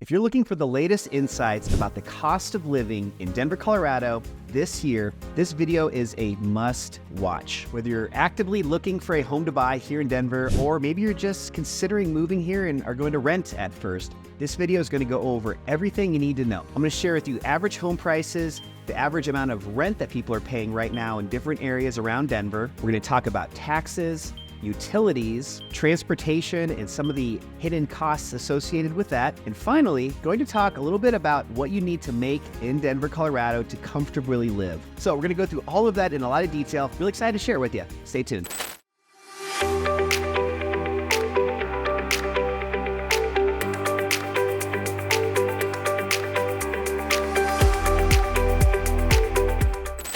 If you're looking for the latest insights about the cost of living in Denver, Colorado this year, this video is a must watch. Whether you're actively looking for a home to buy here in Denver, or maybe you're just considering moving here and are going to rent at first, this video is going to go over everything you need to know. I'm going to share with you average home prices, the average amount of rent that people are paying right now in different areas around Denver. We're going to talk about taxes, utilities, transportation, and some of the hidden costs associated with that. And finally, going to talk a little bit about what you need to make in Denver, Colorado to comfortably live. So we're going to go through all of that in a lot of detail. Really excited to share with you. Stay tuned.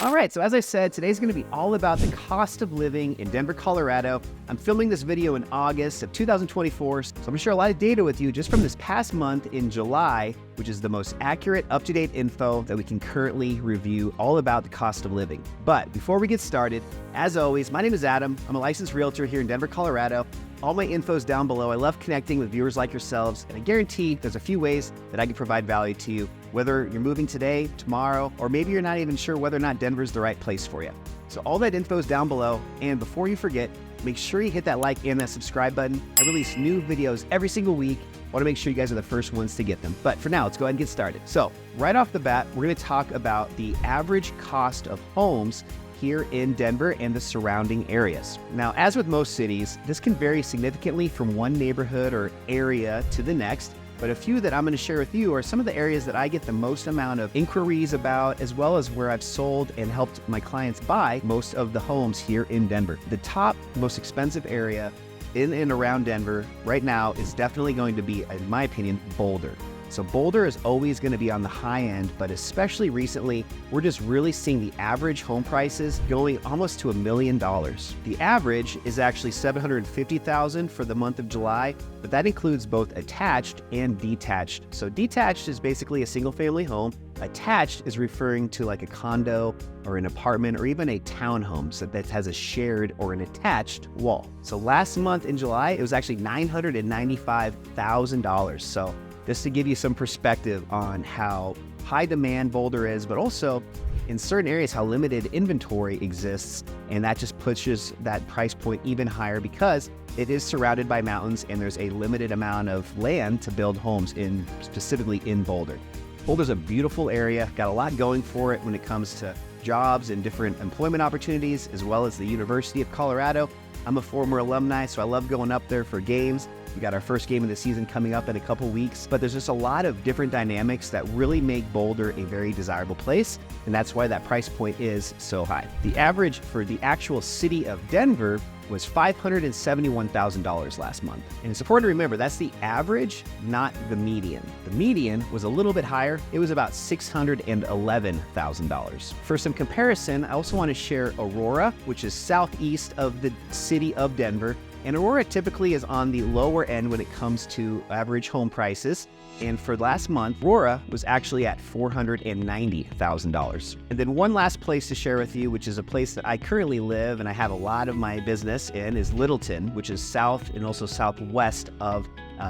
All right, so as I said, today's going to be all about the cost of living in Denver, Colorado. I'm filming this video in August of 2024, so I'm going to share a lot of data with you just from this past month in July, which is the most accurate, up-to-date info that we can currently review all about the cost of living. But before we get started, as always, my name is Adam. I'm a licensed realtor here in Denver, Colorado. All my info is down below. I love connecting with viewers like yourselves, and I guarantee there's a few ways that I can provide value to you, whether you're moving today, tomorrow, or maybe you're not even sure whether or not Denver's the right place for you. So all that info is down below, and before you forget, make sure you hit that like and that subscribe button. I release new videos every single week. I want to make sure you guys are the first ones to get them. But for now, let's go ahead and get started. So right off the bat, we're going to talk about the average cost of homes here in Denver and the surrounding areas. Now, as with most cities, this can vary significantly from one neighborhood or area to the next, but a few that I'm going to share with you are some of the areas that I get the most amount of inquiries about, as well as where I've sold and helped my clients buy most of the homes here in Denver. The top most expensive area in and around Denver right now is definitely going to be, in my opinion, Boulder. So Boulder is always going to be on the high end, but especially recently, we're just really seeing the average home prices going almost to $1 million. The average is actually $750,000 for the month of July, but that includes both attached and detached. So detached is basically a single family home. Attached is referring to like a condo or an apartment or even a townhome, so that has a shared or an attached wall. So last month in July, it was actually $995,000. So just to give you some perspective on how high demand Boulder is, but also in certain areas how limited inventory exists, and that just pushes that price point even higher because it is surrounded by mountains and there's a limited amount of land to build homes in, specifically in Boulder. Boulder's a beautiful area, got a lot going for it when it comes to jobs and different employment opportunities, as well as the University of Colorado. I'm a former alumni, so I love going up there for games. We got our first game of the season coming up in a couple weeks, but there's just a lot of different dynamics that really make Boulder a very desirable place, and that's why that price point is so high. The average for the actual city of Denver was $571,000 last month. And it's important to remember that's the average, not the median. The median was a little bit higher. It was about $611,000. For some comparison, I also want to share Aurora, which is southeast of the city of Denver. And Aurora typically is on the lower end when it comes to average home prices. And for last month, Aurora was actually at $490,000. And then one last place to share with you, which is a place that I currently live and I have a lot of my business in, is Littleton, which is south and also southwest of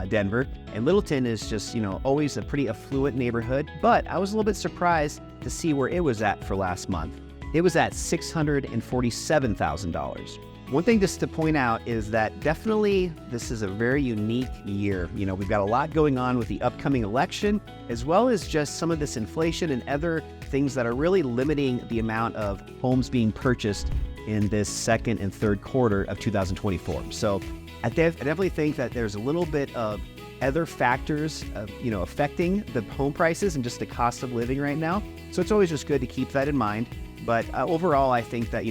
Denver. And Littleton is just, always a pretty affluent neighborhood, but I was a little bit surprised to see where it was at for last month. It was at $647,000. One thing just to point out is that definitely this is a very unique year. We've got a lot going on with the upcoming election, as well as just some of this inflation and other things that are really limiting the amount of homes being purchased in this second and third quarter of 2024. So I definitely think that there's a little bit of other factors affecting the home prices and just the cost of living right now. So it's always just good to keep that in mind. But overall, I think that,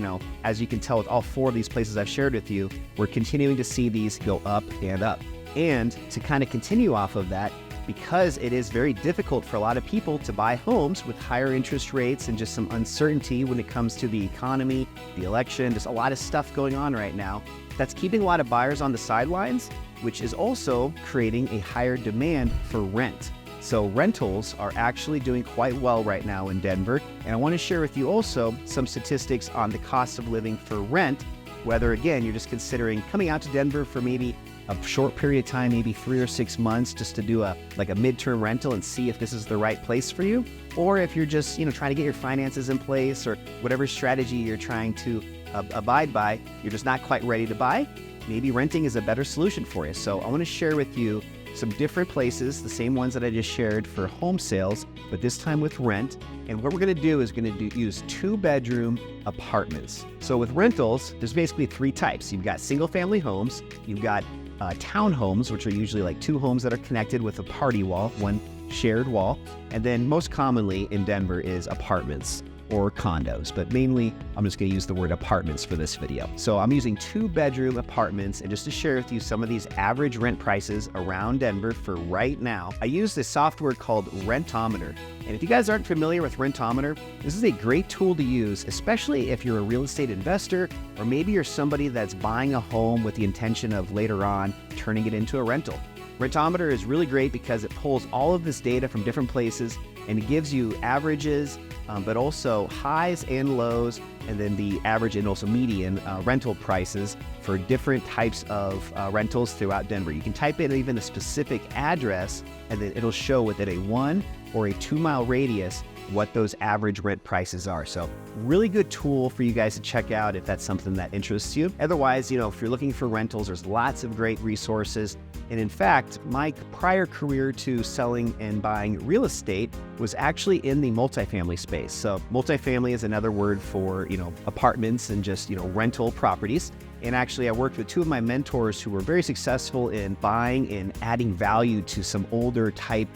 as you can tell with all four of these places I've shared with you, we're continuing to see these go up and up. And to kind of continue off of that, because it is very difficult for a lot of people to buy homes with higher interest rates and just some uncertainty when it comes to the economy, the election, just a lot of stuff going on right now, that's keeping a lot of buyers on the sidelines, which is also creating a higher demand for rent. So rentals are actually doing quite well right now in Denver. And I want to share with you also some statistics on the cost of living for rent, whether, again, you're just considering coming out to Denver for maybe a short period of time, maybe 3 or 6 months, just to do a midterm rental and see if this is the right place for you. Or if you're just, trying to get your finances in place, or whatever strategy you're trying to abide by, you're just not quite ready to buy, maybe renting is a better solution for you. So I want to share with you some different places, the same ones that I just shared for home sales, but this time with rent. And what we're going to do is use 2-bedroom apartments. So with rentals, there's basically 3 types. You've got single family homes, you've got townhomes, which are usually like 2 homes that are connected with a party wall, one shared wall. And then most commonly in Denver is apartments or condos, but mainly I'm just going to use the word apartments for this video. So I'm using 2-bedroom apartments, and just to share with you some of these average rent prices around Denver for right now, I use this software called Rentometer. And if you guys aren't familiar with Rentometer, this is a great tool to use, especially if you're a real estate investor, or maybe you're somebody that's buying a home with the intention of later on turning it into a rental. Rentometer is really great because it pulls all of this data from different places, and it gives you averages, but also highs and lows, and then the average and also median rental prices for different types of rentals throughout Denver. You can type in even a specific address, and then it'll show within a 1 or a 2-mile radius what those average rent prices are. So really good tool for you guys to check out if that's something that interests you. Otherwise, if you're looking for rentals, there's lots of great resources. And in fact, my prior career to selling and buying real estate was actually in the multifamily space. So multifamily is another word for, apartments and just, rental properties. And actually, I worked with 2 of my mentors who were very successful in buying and adding value to some older type,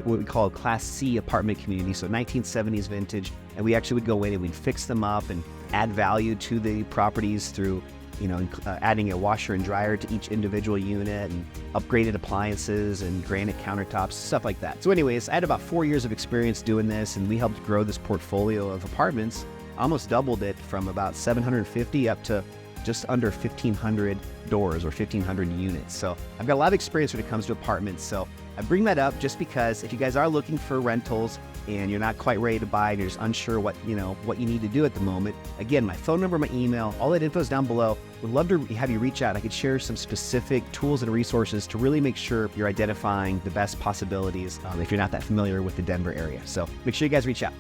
what we call a Class C apartment community, so 1970s vintage. And we actually would go in and we'd fix them up and add value to the properties through, adding a washer and dryer to each individual unit, and upgraded appliances and granite countertops, stuff like that. So anyways, I had about 4 years of experience doing this, and we helped grow this portfolio of apartments, almost doubled it from about 750 up to just under 1,500 doors or 1,500 units. So I've got a lot of experience when it comes to apartments. So I bring that up just because if you guys are looking for rentals and you're not quite ready to buy, and you're just unsure what you need to do at the moment, again, my phone number, my email, all that info is down below. Would love to have you reach out. I could share some specific tools and resources to really make sure you're identifying the best possibilities if you're not that familiar with the Denver area. So make sure you guys reach out.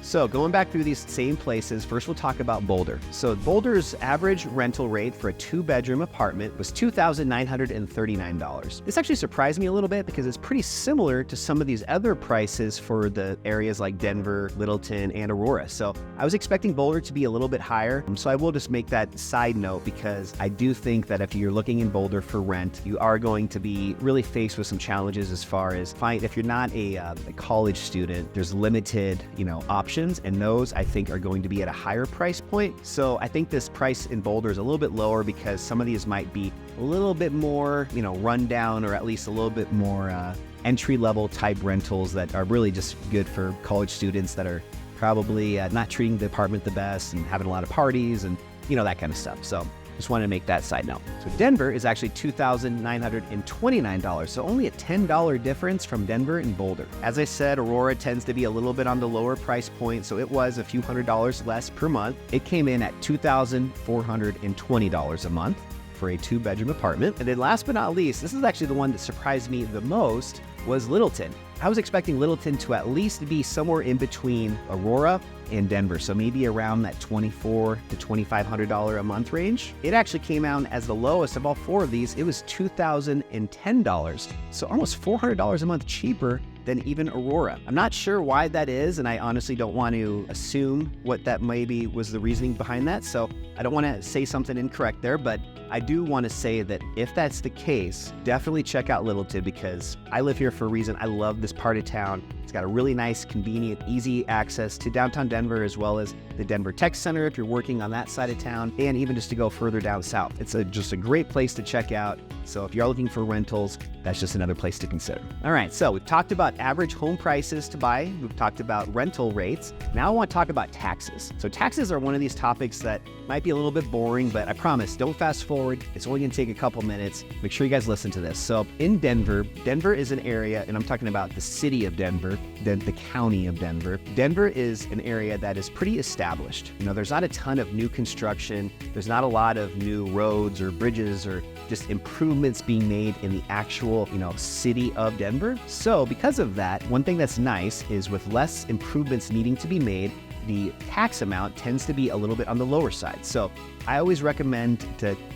So going back through these same places, first we'll talk about Boulder. So Boulder's average rental rate for a 2-bedroom apartment was $2,939. This actually surprised me a little bit because it's pretty similar to some of these other prices for the areas like Denver, Littleton, and Aurora. So I was expecting Boulder to be a little bit higher. So I will just make that side note because I do think that if you're looking in Boulder for rent, you are going to be really faced with some challenges as far as if you're not a college student, there's limited, options. And those I think are going to be at a higher price point. So I think this price in Boulder is a little bit lower because some of these might be a little bit more, run down, or at least a little bit more entry-level type rentals that are really just good for college students that are probably not treating the apartment the best and having a lot of parties and, that kind of stuff. So just wanted to make that side note. So Denver is actually $2,929, so only a $10 difference from Denver and Boulder. As I said, Aurora tends to be a little bit on the lower price point, so it was a few $100s less per month. It came in at $2,420 a month for a 2-bedroom apartment. And then last but not least, this is actually the one that surprised me the most, was Littleton. I was expecting Littleton to at least be somewhere in between Aurora and Denver, so maybe around that $2,400 to $2,500 a month range. It actually came out as the lowest of all 4 of these. It was $2,010, so almost $400 a month cheaper than even Aurora. I'm not sure why that is, and I honestly don't want to assume what that maybe was the reasoning behind that, so I don't want to say something incorrect there, but I do want to say that if that's the case, definitely check out Littleton because I live here for a reason. I love this part of town. It's got a really nice, convenient, easy access to downtown Denver, as well as the Denver Tech Center if you're working on that side of town, and even just to go further down south. It's just a great place to check out. So if you're looking for rentals, that's just another place to consider. All right, so we've talked about average home prices to buy. We've talked about rental rates. Now I want to talk about taxes. So taxes are one of these topics that might be a little bit boring, but I promise, don't fast forward forward. It's only gonna take a couple minutes. Make sure you guys listen to this. So in Denver, Denver is an area, and I'm talking about the city of Denver, the county of Denver. Denver is an area that is pretty established. There's not a ton of new construction. There's not a lot of new roads or bridges or just improvements being made in the actual, city of Denver. So because of that, one thing that's nice is with less improvements needing to be made, the tax amount tends to be a little bit on the lower side. So I always recommend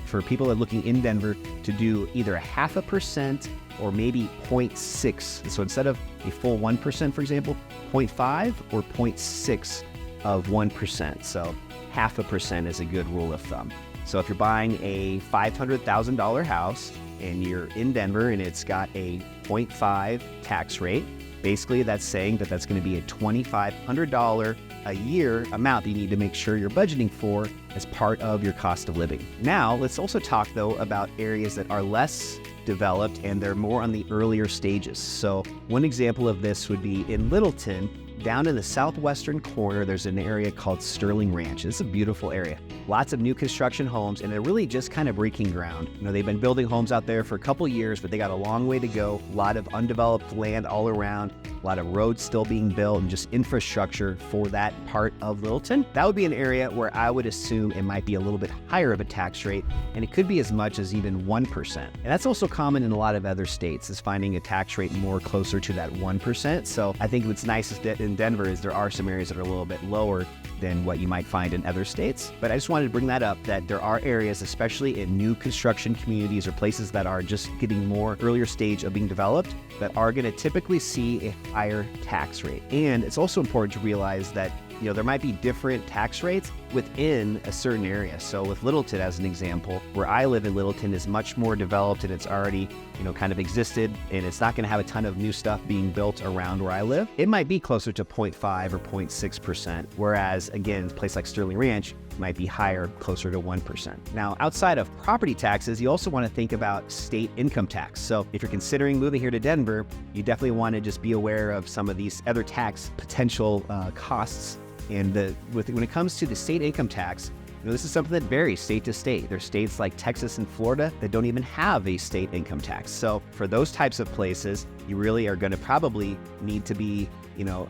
for people that are looking in Denver to do either a 0.5% or maybe 0.6. So instead of a full 1%, for example, 0.5 or 0.6 of 1%. So 0.5% is a good rule of thumb. So if you're buying a $500,000 house and you're in Denver and it's got a 0.5 tax rate, basically that's saying that that's going to be a $2,500 a year amount that you need to make sure you're budgeting for as part of your cost of living. Now, let's also talk though about areas that are less developed and they're more on the earlier stages. So one example of this would be in Littleton. Down in the southwestern corner, there's an area called Sterling Ranch. It's a beautiful area. Lots of new construction homes, and they're really just kind of breaking ground. They've been building homes out there for a couple years, but they got a long way to go. A lot of undeveloped land all around, a lot of roads still being built, and just infrastructure for that part of Littleton. That would be an area where I would assume it might be a little bit higher of a tax rate, and it could be as much as even 1%. And that's also common in a lot of other states, is finding a tax rate more closer to that 1%. So I think what's nice is that in Denver is there are some areas that are a little bit lower than what you might find in other states. But I just wanted to bring that up, that there are areas, especially in new construction communities or places that are just getting more earlier stage of being developed, that are going to typically see a higher tax rate. And it's also important to realize that there might be different tax rates within a certain area. So with Littleton, as an example, where I live in Littleton is much more developed and it's already, kind of existed, and it's not going to have a ton of new stuff being built around where I live. It might be closer to 0.5 or 0.6%. Whereas again, a place like Sterling Ranch might be higher, closer to 1%. Now, outside of property taxes, you also want to think about state income tax. So if you're considering moving here to Denver, you definitely want to just be aware of some of these other tax potential costs. And when it comes to the state income tax, this is something that varies state to state. There's states like Texas and Florida that don't even have a state income tax. So for those types of places, you really are going to probably need to be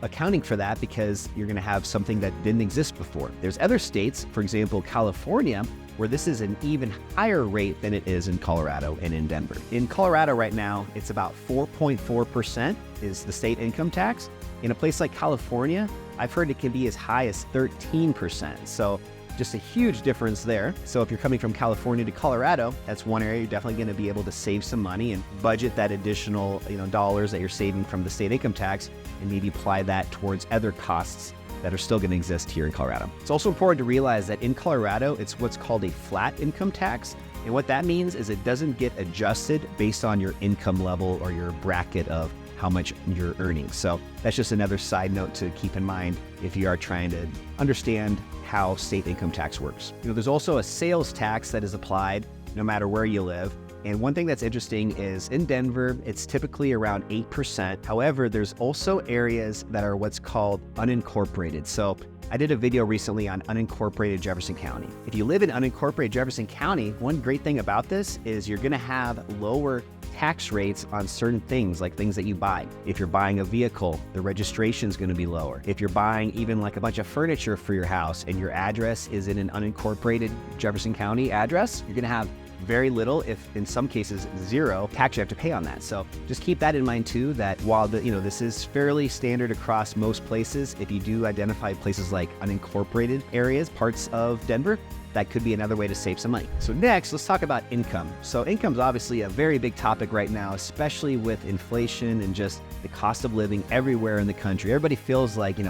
accounting for that, because you're going to have something that didn't exist before. There's other states, for example, California, where this is an even higher rate than it is in Colorado and in Denver. In Colorado right now, it's about 4.4% is the state income tax. In a place like California, I've heard it can be as high as 13%. So just a huge difference there. So if you're coming from California to Colorado, that's one area you're definitely going to be able to save some money and budget that additional dollars that you're saving from the state income tax, and maybe apply that towards other costs that are still going to exist here in Colorado. It's also important to realize that in Colorado, it's what's called a flat income tax. And what that means is it doesn't get adjusted based on your income level or your bracket of how much you're earning. So that's just another side note to keep in mind if you are trying to understand how state income tax works. There's also a sales tax that is applied no matter where you live. And one thing that's interesting is in Denver, it's typically around 8%. However, there's also areas that are what's called unincorporated. So I did a video recently on unincorporated Jefferson County. If you live in unincorporated Jefferson County, one great thing about this is you're gonna have lower tax rates on certain things, like things that you buy. If you're buying a vehicle, the registration is going to be lower. If you're buying even like a bunch of furniture for your house and your address is in an unincorporated Jefferson County address, you're going to have very little, if in some cases zero, tax you have to pay on that. So just keep that in mind too, that while this is fairly standard across most places, if you do identify places like unincorporated areas, parts of Denver, that could be another way to save some money. So next, let's talk about income. So income's obviously a very big topic right now, especially with inflation and just the cost of living everywhere in the country. Everybody feels like, it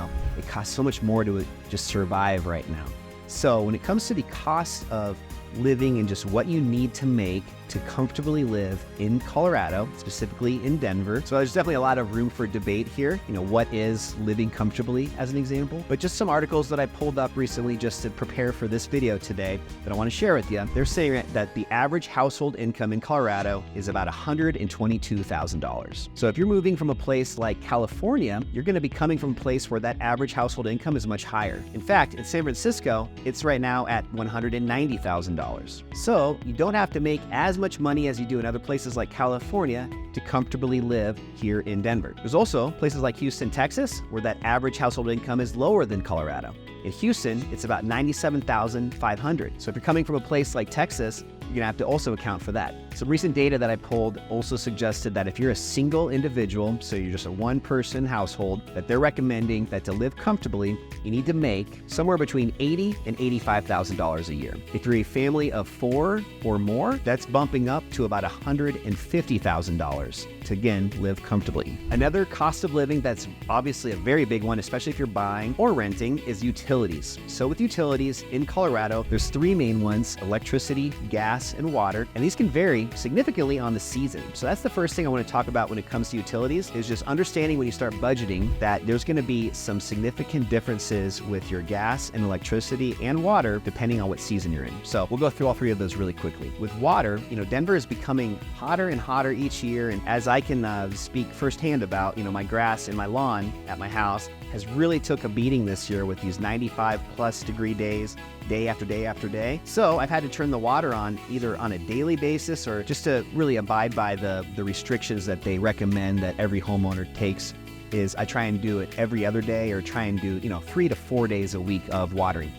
costs so much more to just survive right now. So when it comes to the cost of living and just what you need to make to comfortably live in Colorado, specifically in Denver. So there's definitely a lot of room for debate here. What is living comfortably as an example? But just some articles that I pulled up recently just to prepare for this video today that I want to share with you. They're saying that the average household income in Colorado is about $122,000. So if you're moving from a place like California, you're going to be coming from a place where that average household income is much higher. In fact, in San Francisco, it's right now at $190,000. So you don't have to make as much money as you do in other places like California to comfortably live here in Denver. There's also places like Houston, Texas, where that average household income is lower than Colorado. In Houston, it's about $97,500. So if you're coming from a place like Texas, you're gonna have to also account for that. Some recent data that I pulled also suggested that if you're a single individual, so you're just a one-person household, that they're recommending that to live comfortably, you need to make somewhere between $80,000 and $85,000 a year. If you're a family of 4 or more, that's bumping up to about $150,000 to, again, live comfortably. Another cost of living that's obviously a very big one, especially if you're buying or renting, is utilities. So with utilities in Colorado, there's 3 main ones: electricity, gas, and water, and these can vary significantly on the season. So that's the first thing I want to talk about when it comes to utilities, is just understanding when you start budgeting that there's going to be some significant differences with your gas and electricity and water depending on what season you're in. So we'll go through all 3 of those really quickly. With water, Denver is becoming hotter and hotter each year, and as I can speak firsthand about, my grass and my lawn at my house has really took a beating this year with these 95+ degree days, day after day after day. So I've had to turn the water on either on a daily basis or just to really abide by the restrictions that they recommend that every homeowner takes. Is I try and do it every other day, or try and do 3 to 4 days a week of watering.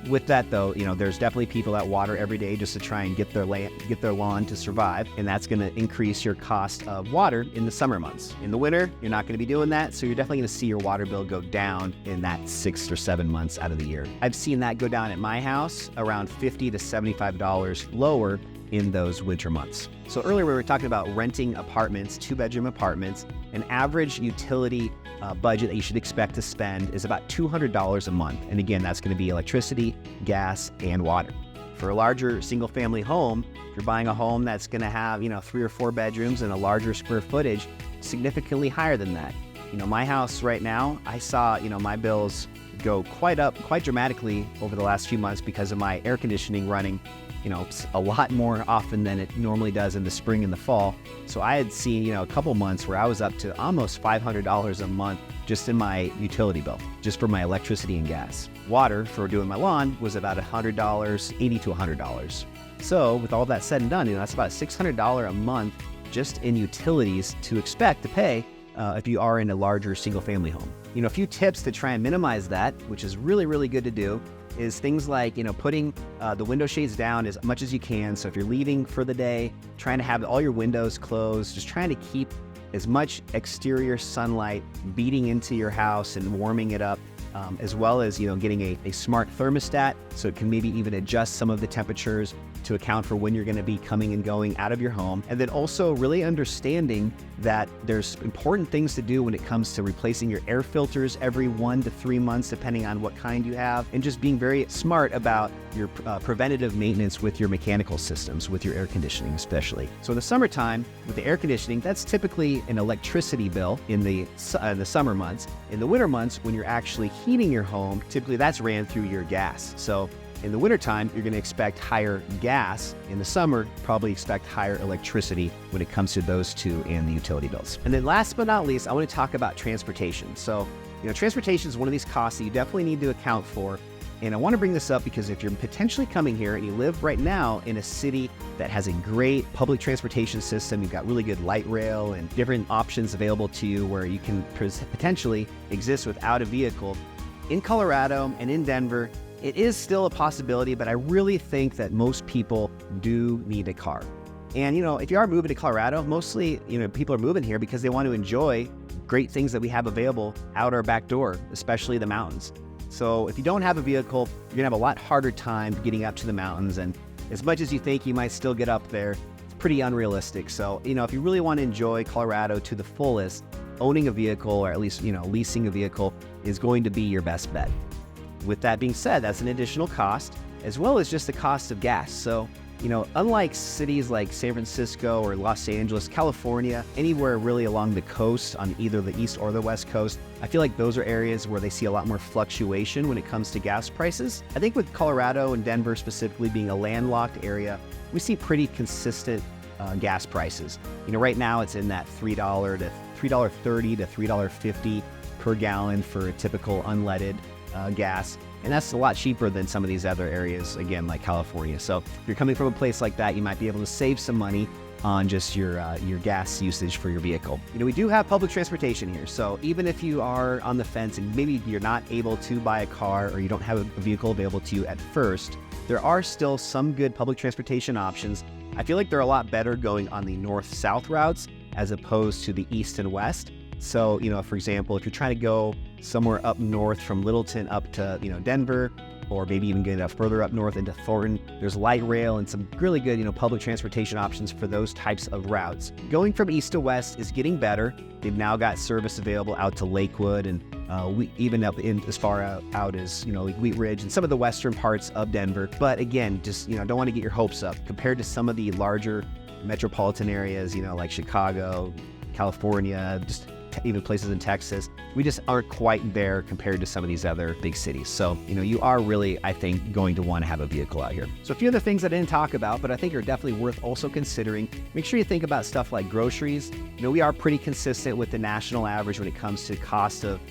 With that though, there's definitely people that water every day just to try and get their lawn to survive, and that's going to increase your cost of water in the summer months. In the winter, you're not going to be doing that, so you're definitely going to see your water bill go down in that 6 or 7 months out of the year. I've seen that go down at my house around $50 to $75 lower in those winter months. So earlier we were talking about renting apartments, 2-bedroom apartments. An average utility budget that you should expect to spend is about $200 a month. And again, that's going to be electricity, gas, and water. For a larger single-family home, if you're buying a home that's going to have 3 or 4 bedrooms and a larger square footage, significantly higher than that. My house right now, I saw my bills go quite dramatically over the last few months because of my air conditioning running a lot more often than it normally does in the spring and the fall. So I had seen, a couple months where I was up to almost $500 a month just in my utility bill, just for my electricity and gas. Water for doing my lawn was about $100, $80 to $100. So with all that said and done, that's about $600 a month just in utilities to expect to pay if you are in a larger single family home. A few tips to try and minimize that, which is really, really good to do, is things like, putting the window shades down as much as you can. So if you're leaving for the day, trying to have all your windows closed, just trying to keep as much exterior sunlight beating into your house and warming it up, as well as, getting a smart thermostat so it can maybe even adjust some of the temperatures to account for when you're going to be coming and going out of your home. And then also really understanding that there's important things to do when it comes to replacing your air filters every 1 to 3 months, depending on what kind you have, and just being very smart about your preventative maintenance with your mechanical systems, with your air conditioning especially. So in the summertime, with the air conditioning, that's typically an electricity bill in the summer months. In the winter months, when you're actually heating your home, typically that's ran through your gas. So in the wintertime, you're going to expect higher gas. In the summer, probably expect higher electricity when it comes to those two and the utility bills. And then last but not least, I want to talk about transportation. So, transportation is one of these costs that you definitely need to account for. And I want to bring this up because if you're potentially coming here and you live right now in a city that has a great public transportation system, you've got really good light rail and different options available to you where you can potentially exist without a vehicle. In Colorado and in Denver, it is still a possibility, but I really think that most people do need a car. And, if you are moving to Colorado, mostly, people are moving here because they want to enjoy great things that we have available out our back door, especially the mountains. So if you don't have a vehicle, you're gonna have a lot harder time getting up to the mountains. And as much as you think you might still get up there, it's pretty unrealistic. So, if you really want to enjoy Colorado to the fullest, owning a vehicle, or at least, leasing a vehicle, is going to be your best bet. With that being said, that's an additional cost, as well as just the cost of gas. So Unlike cities like San Francisco or Los Angeles, California, anywhere really along the coast on either the east or the west coast, I feel like those are areas where they see a lot more fluctuation when it comes to gas prices. I think with Colorado and Denver specifically being a landlocked area, we see pretty consistent gas prices. Right now it's in that $3 to $3.30 to $3.50 per gallon for a typical unleaded gas. And that's a lot cheaper than some of these other areas, again, like California. So if you're coming from a place like that, you might be able to save some money on just your gas usage for your vehicle. We do have public transportation here. So even if you are on the fence and maybe you're not able to buy a car or you don't have a vehicle available to you at first, there are still some good public transportation options. I feel like they're a lot better going on the north-south routes as opposed to the east and west. So, for example, if you're trying to go somewhere up north from Littleton up to, Denver, or maybe even get further up north into Thornton, there's light rail and some really good, you public transportation options for those types of routes. Going from east to west is getting better. They've now got service available out to Lakewood and even up in as far out as, like Wheat Ridge and some of the western parts of Denver. But again, just, don't want to get your hopes up compared to some of the larger metropolitan areas, like Chicago, California, just even places in Texas. We just aren't quite there compared to some of these other big cities. So, you are really, I think, going to want to have a vehicle out here. So a few other things I didn't talk about, but I think are definitely worth also considering. Make sure you think about stuff like groceries. We are pretty consistent with the national average when it comes to cost of,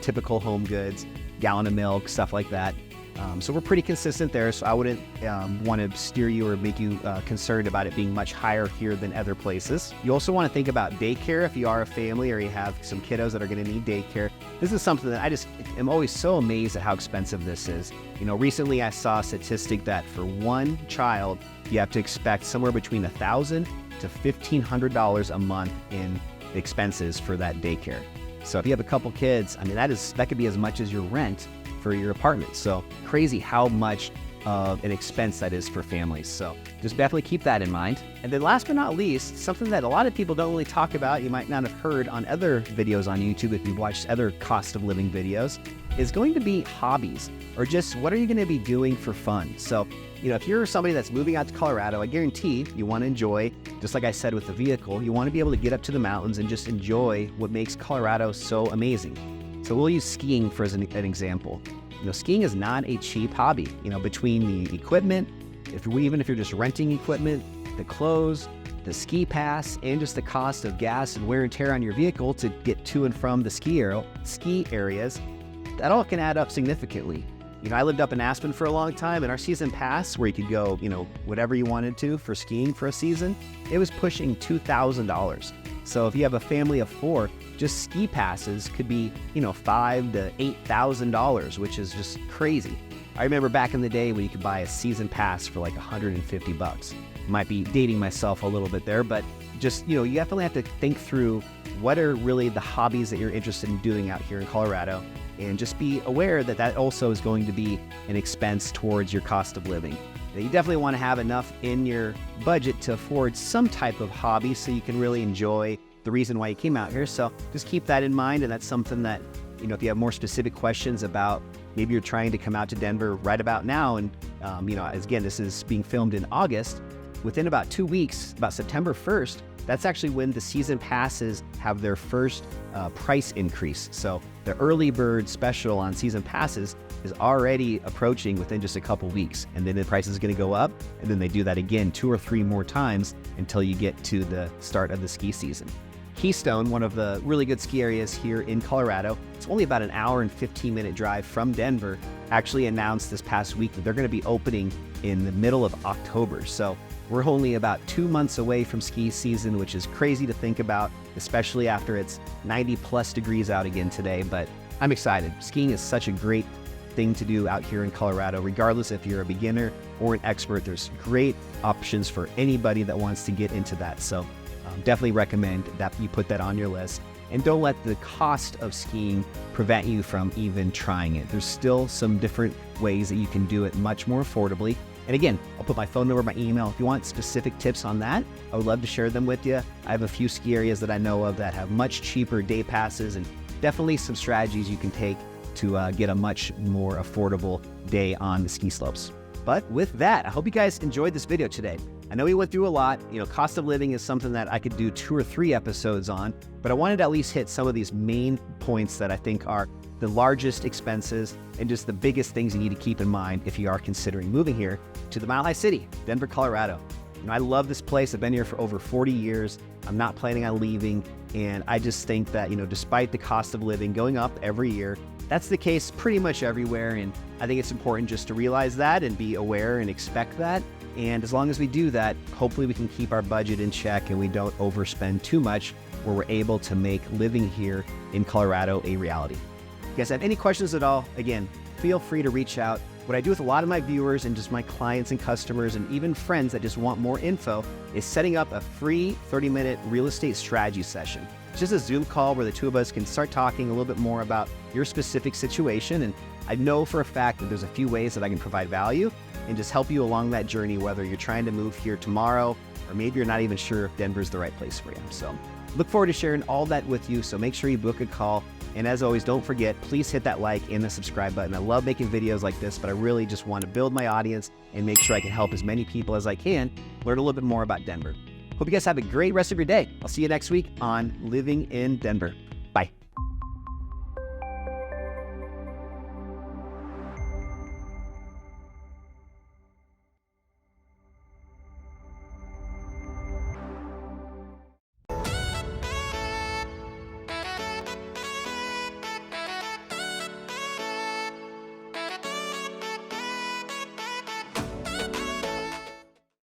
typical home goods, gallon of milk, stuff like that. So we're pretty consistent there, so I wouldn't want to steer you or make you concerned about it being much higher here than other places. You also want to think about daycare if you are a family or you have some kiddos that are going to need daycare. This is something that I just am always so amazed at how expensive this is. Recently I saw a statistic that for one child, you have to expect somewhere between $1,000 to $1,500 a month in expenses for that daycare. So if you have a couple kids, that could be as much as your rent for your apartment. So crazy how much of an expense that is for families. So just definitely keep that in mind. And then last but not least, something that a lot of people don't really talk about, you might not have heard on other videos on YouTube if you've watched other cost of living videos, is going to be hobbies, or just what are you going to be doing for fun. So, if you're somebody that's moving out to Colorado, I guarantee you want to enjoy, just like I said with the vehicle, you want to be able to get up to the mountains and just enjoy what makes Colorado so amazing. So we'll use skiing for an example. Skiing is not a cheap hobby. Between the equipment, even if you're just renting equipment, the clothes, the ski pass, and just the cost of gas and wear and tear on your vehicle to get to and from the ski areas, that all can add up significantly. I lived up in Aspen for a long time, and our season pass, where you could go, whatever you wanted to for skiing for a season, it was pushing $2,000. So if you have a family of 4, just ski passes could be, $5,000 to $8,000, which is just crazy. I remember back in the day when you could buy a season pass for like $150. Might be dating myself a little bit there, but just, you definitely have to think through what are really the hobbies that you're interested in doing out here in Colorado, and just be aware that that also is going to be an expense towards your cost of living. You definitely want to have enough in your budget to afford some type of hobby so you can really enjoy the reason why you came out here. So just keep that in mind, and that's something that, if you have more specific questions about, maybe you're trying to come out to Denver right about now, and again, this is being filmed in August. Within about 2 weeks, about September 1st, that's actually when the season passes have their first price increase. So the early bird special on season passes is already approaching within just a couple weeks. And then the price is going to go up, and then they do that again 2 or 3 more times until you get to the start of the ski season. Keystone, one of the really good ski areas here in Colorado, it's only about an hour and 15-minute drive from Denver, actually announced this past week that they're going to be opening in the middle of October. So we're only about 2 months away from ski season, which is crazy to think about, especially after it's 90+ degrees out again today. But I'm excited. Skiing is such a great thing to do out here in Colorado, regardless if you're a beginner or an expert. There's great options for anybody that wants to get into that. So definitely recommend that you put that on your list, and don't let the cost of skiing prevent you from even trying it. There's still some different ways that you can do it much more affordably. And again, I'll put my phone number, my email. If you want specific tips on that, I would love to share them with you. I have a few ski areas that I know of that have much cheaper day passes, and definitely some strategies you can take to get a much more affordable day on the ski slopes. But with that, I hope you guys enjoyed this video today. I know we went through a lot. Cost of living is something that I could do 2 or 3 episodes on, but I wanted to at least hit some of these main points that I think are the largest expenses and just the biggest things you need to keep in mind if you are considering moving here to the Mile High City, Denver, Colorado. I love this place. I've been here for over 40 years. I'm not planning on leaving. And I just think that, despite the cost of living going up every year, that's the case pretty much everywhere. And I think it's important just to realize that and be aware and expect that. And as long as we do that, hopefully we can keep our budget in check and we don't overspend too much, where we're able to make living here in Colorado a reality. If you guys have any questions at all, again, feel free to reach out. What I do with a lot of my viewers and just my clients and customers and even friends that just want more info is setting up a free 30-minute real estate strategy session. It's just a Zoom call where the two of us can start talking a little bit more about your specific situation. And I know for a fact that there's a few ways that I can provide value and just help you along that journey, whether you're trying to move here tomorrow or maybe you're not even sure if Denver's the right place for you. So look forward to sharing all that with you. So make sure you book a call. And as always, don't forget, please hit that like and the subscribe button. I love making videos like this, but I really just want to build my audience and make sure I can help as many people as I can learn a little bit more about Denver. Hope you guys have a great rest of your day. I'll see you next week on Living in Denver.